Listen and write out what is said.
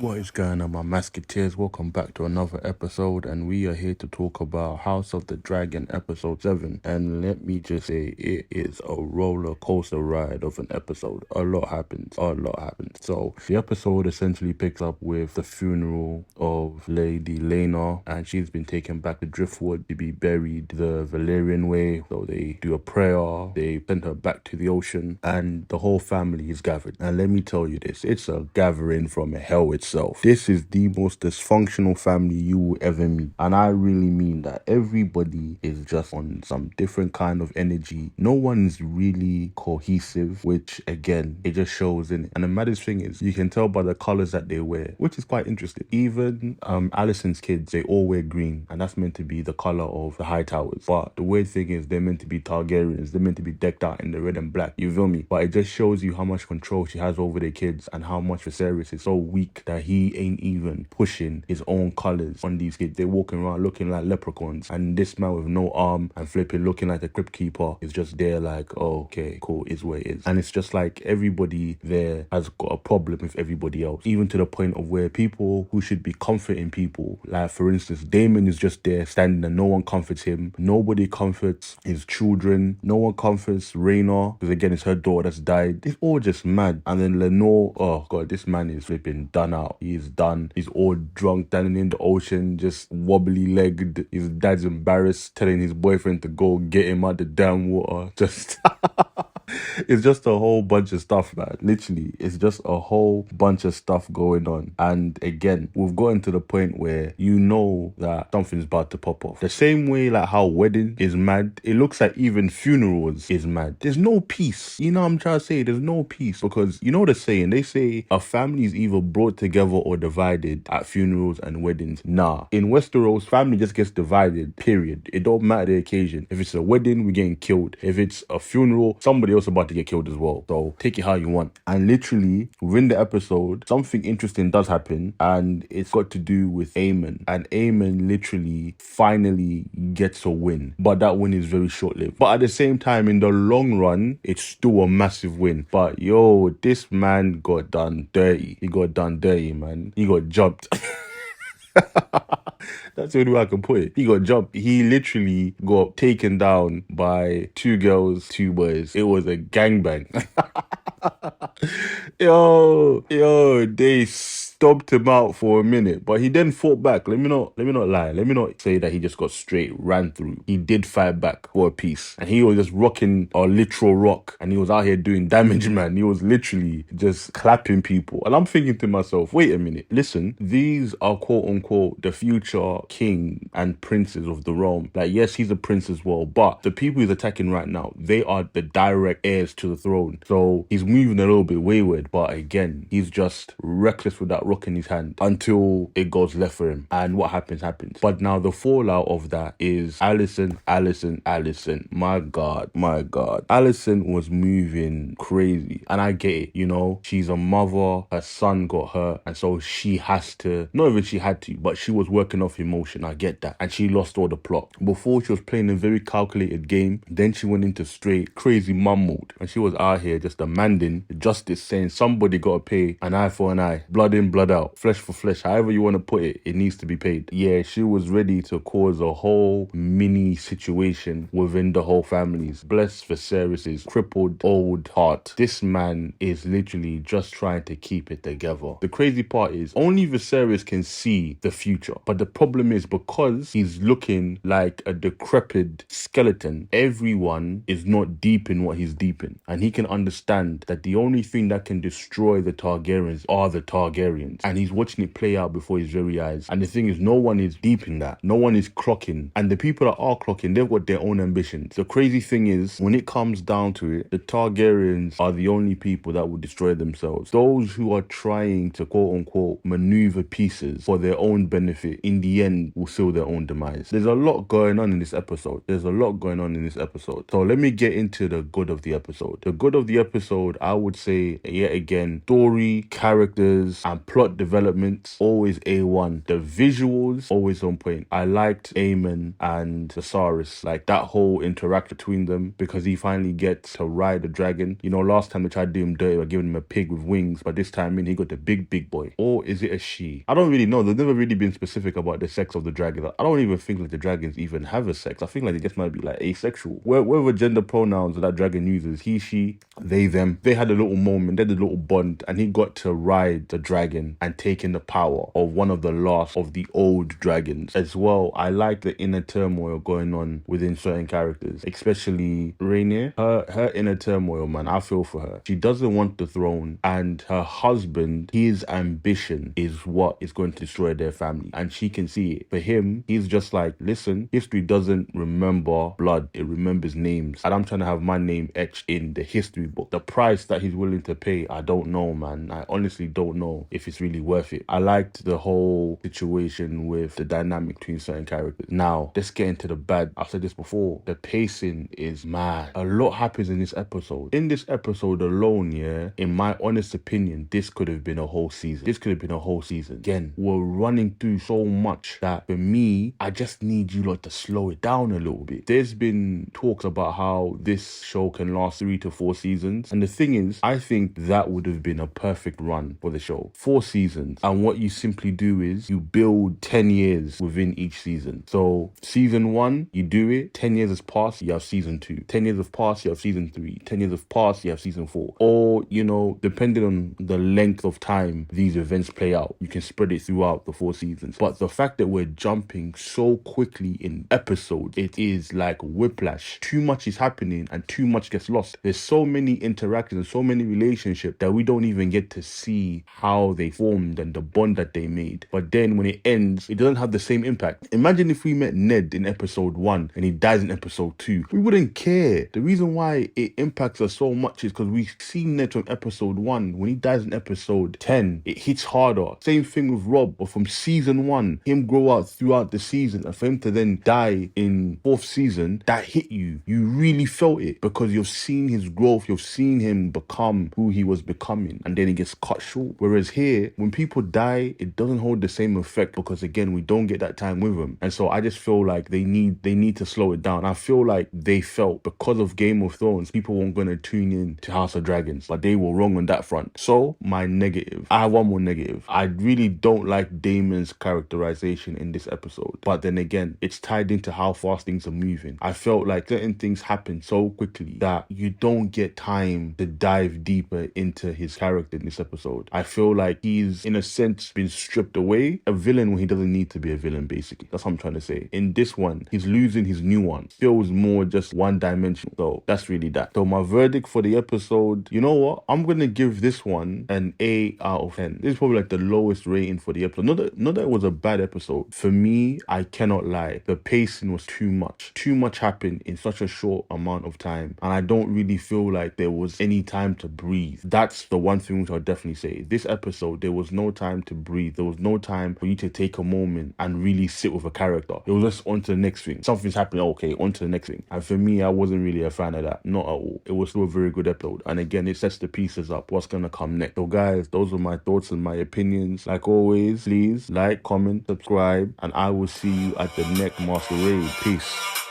What is going on, my Masketeers? Welcome back to another episode, and we are here to talk about House of the Dragon episode 7. And let me just say, it is a roller coaster ride of an episode. A lot happens. So the episode essentially picks up with the funeral of Lady Lena, and she's been taken back to Driftwood to be buried the Valerian way. So they do a prayer, they send her back to the ocean, and the whole family is gathered. And let me tell you this, it's a gathering from hell itself. This is the most dysfunctional family you will ever meet, and I really mean that. Everybody is just on some different kind of energy. No one's really cohesive, which again, it just shows in it. And the maddest thing is, you can tell by the colors that they wear, which is quite interesting. Even Alison's kids, they all wear green, and that's meant to be the color of the High Towers. But the weird thing is, they're meant to be Targaryens. They're meant to be decked out in the red and black. You feel me? But it just shows you how much control she has over their kids, and how much Viserys is so weak that he ain't even pushing his own colors on these kids. They're walking around looking like leprechauns, and this man with no arm and flipping looking like the crypt keeper is just there like, oh, okay, cool, is what it is. And it's just like everybody there has got a problem with everybody else, even to the point of where people who should be comforting people, like for instance, Daemon is just there standing and no one comforts him. Nobody comforts his children. No one comforts Rhaena, because again, it's her daughter that's died. It's all just mad. And then Lenore, oh god, this man is flipping done out. He's done. He's all drunk, standing in the ocean, just wobbly legged. His dad's embarrassed, telling his boyfriend to go get him out the damn water. Just it's just a whole bunch of stuff, man. Literally, it's just a whole bunch of stuff going on. And again, we've gotten to the point where you know that something's about to pop off. The same way like how wedding is mad, it looks like even funerals is mad. There's no peace. You know what I'm trying to say? There's no peace, because you know the saying, they say a family is either brought together or divided at funerals and weddings. Nah. In Westeros, family just gets divided, period. It don't matter the occasion. If it's a wedding, we're getting killed. If it's a funeral, somebody else about to get killed as well. So take it how you want. And literally within the episode, something interesting does happen, and it's got to do with Eamonn. And Eamonn literally finally gets a win, but that win is very short-lived. But at the same time, in the long run, it's still a massive win. But yo, this man got done dirty. He got done dirty, man. He got jumped. That's the only way I can put it. He got jumped. He literally got taken down by 2 girls, 2 boys. It was a gangbang. Yo, they stomped him out for a minute, but he then fought back. Let me not lie. Let me not say that he just got straight ran through. He did fight back for a piece, and he was just rocking a literal rock, and he was out here doing damage, man. He was literally just clapping people, and I'm thinking to myself, wait a minute, listen, these are quote unquote the future king and princes of the realm. Like, yes, he's a prince as well, but the people he's attacking right now, they are the direct heirs to the throne. So he's moving a little bit wayward, but again, he's just reckless with that rock in his hand until it goes left for him, and what happens. But now the fallout of that is Alison. My god, Alison was moving crazy, and I get it. You know, she's a mother, her son got hurt, and so she has to, not even she had to, but she was working off emotion. I get that. And she lost all the plot. Before, she was playing a very calculated game, then she went into straight crazy mum mode, and she was out here just demanding justice, saying somebody gotta pay an eye for an eye, blood in, blood out, flesh for flesh, however you want to put it, it needs to be paid. Yeah, she was ready to cause a whole mini situation within the whole families. Bless Viserys' crippled old heart. This man is literally just trying to keep it together. The crazy part is, only Viserys can see the future, but the problem is, because he's looking like a decrepit skeleton, everyone is not deep in what he's deep in, and he can understand that the only thing that can destroy the Targaryens are the Targaryens, and he's watching it play out before his very eyes. And the thing is, no one is deep in that. No one is clocking, and the people that are clocking, they've got their own ambitions. The crazy thing is, when it comes down to it, the Targaryens are the only people that will destroy themselves. Those who are trying to quote unquote maneuver pieces for their own benefit, in the end will seal their own demise. There's a lot going on in this episode. So let me get into the good of the episode. The good of the episode, I would say, yet again, story, characters, and plot plot developments, always A1. The visuals, always on point. I liked Eamonn and Thesaurus, like that whole interaction between them, because he finally gets to ride a dragon. You know, last time they tried to do him dirty by giving him a pig with wings, but this time he got the big boy. Or is it a she? I don't really know. They've never really been specific about the sex of the dragon. I don't even think like the dragons even have a sex. I think like they just might be like asexual. Whatever gender pronouns that dragon uses, he, she, they, them, they had a little moment, they had a little bond, and he got to ride the dragon and take in the power of one of the last of the old dragons. As well, I like the inner turmoil going on within certain characters, especially Rhaenyra. Her inner turmoil, man, I feel for her. She doesn't want the throne, and her husband, his ambition is what is going to destroy their family, and she can see it. For him, he's just like, listen, history doesn't remember blood, it remembers names, and I'm trying to have my name etched in the history book. The price that he's willing to pay, I don't know, man. I honestly don't know if it's really worth it. I liked the whole situation with the dynamic between certain characters. Now, let's get into the bad. I've said this before, the pacing is mad. A lot happens in this episode. In this episode alone, yeah, in my honest opinion, this could have been a whole season. This could have been a whole season. Again, we're running through so much that for me, I just need you lot to slow it down a little bit. There's been talks about how this show can last 3 to 4 seasons. And the thing is, I think that would have been a perfect run for the show. 4 seasons. And what you simply do is you build 10 years within each season. So season 1, you do it. 10 years has passed, you have season 2. 10 years have passed, you have season 3. 10 years have passed, you have season 4. Or, you know, depending on the length of time these events play out, you can spread it throughout the 4 seasons. But the fact that we're jumping so quickly in episodes, it is like whiplash. Too much is happening and too much gets lost. There's so many interactions and so many relationships that we don't even get to see how they formed and the bond that they made. But then when it ends, it doesn't have the same impact. Imagine if we met Ned in episode 1 and he dies in episode 2. We wouldn't care. The reason why it impacts us so much is because we've seen Ned from episode 1. When he dies in episode 10, it hits harder. Same thing with Rob, but from season 1, him grow out throughout the season, and for him to then die in 4th season, that hit you. You really felt it because you've seen his growth, you've seen him become who he was becoming, and then he gets cut short. Whereas here, when people die, it doesn't hold the same effect because again, we don't get that time with them. And so I just feel like they need to slow it down. I feel like they felt because of Game of Thrones, people weren't going to tune in to House of Dragons, but they were wrong on that front. So my negative, I have one more negative. I really don't like Damon's characterization in this episode, but then again, it's tied into how fast things are moving. I felt like certain things happen so quickly that you don't get time to dive deeper into his character in this episode. I feel like he's in a sense been stripped away, a villain when he doesn't need to be a villain, basically. That's what I'm trying to say. In this one, he's losing his nuance. Feels more just one dimensional. So that's really that. So my verdict for the episode, you know what? I'm gonna give this one an 8 out of 10. This is probably like the lowest rating for the episode. Not that it was a bad episode. For me, I cannot lie. The pacing was too much. Too much happened in such a short amount of time. And I don't really feel like there was any time to breathe. That's the one thing which I'll definitely say. This episode, there was no time to breathe. There was no time for you to take a moment and really sit with a character. It was just on to the next thing. Something's happening, okay, on to the next thing. And for me, I wasn't really a fan of that. Not at all. It was still a very good episode. And again, it sets the pieces up. What's gonna come next? So guys, those are my thoughts and my opinions. Like always, please like, comment, subscribe, and I will see you at the next Master Raid. Peace.